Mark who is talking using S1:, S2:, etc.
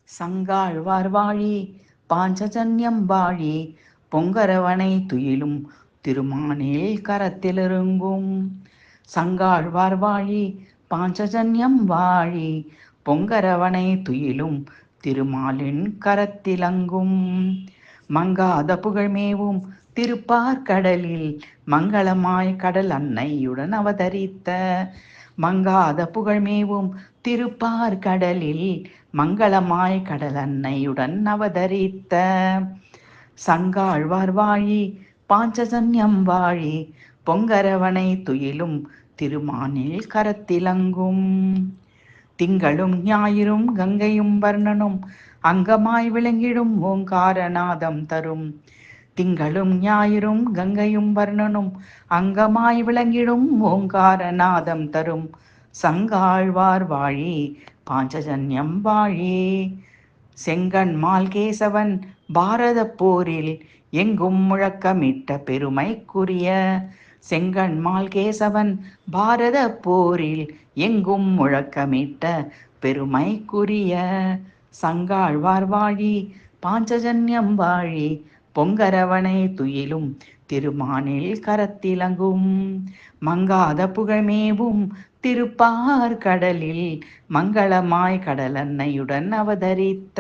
S1: சங்காழ்வார் வாழி பாஞ்சஜன்யம் வாழி பொங்கரவனை துயிலும் திருமானில் கரத்திலிருங்கும். சங்காழ்வார் வாழி பாஞ்சஜன்யம் வாழி பொங்கரவனை துயிலும் திருமாலின் கரத்திலங்கும். மங்காத புகழ்மேவும் திருப்பார்கடலில் மங்களமாய் கடல் அன்னையுடன் அவதரித்த. மங்காத புகழ்மேவும் திருப்பார்கடலில் மங்களமாய் கடல் அன்னையுடன் அவதரித்த. சங்காழ்வார் வாழி பாஞ்சஜன்யம் வாழி பொங்கரவனை துயிலும் திருமானில் கரத்திலங்கும். திங்களும் ஞாயிறும் கங்கையும் வர்ணனும் அங்கமாய் விளங்கிடும் ஓங்காரநாதம் தரும். திங்களும் ஞாயிறும் கங்கையும் வர்ணனும் அங்கமாய் விளங்கிடும் ஓங்காரநாதம் தரும். சங்காழ்வார் வாழி பாஞ்சஜன்யம் வாழி. செங்கண்மால் கேசவன் பாரத போரில் எங்கும் முழக்கமிட்ட பெருமைக்குரிய. செங்கண்மால் கேசவன் பாரத போரில் எங்கும் முழக்கமிட்ட பெருமைக்குரிய. சங்காழ்வார் வாழி பாஞ்சஜன்யம் வாழி பொங்கரவனை துயிலும் திருமானில் கரத்திலங்கும். மங்காத புகழ்மேவும் திருப்பார் கடலில் மங்களமாய் கடல் அன்னையுடன் அவதரித்த.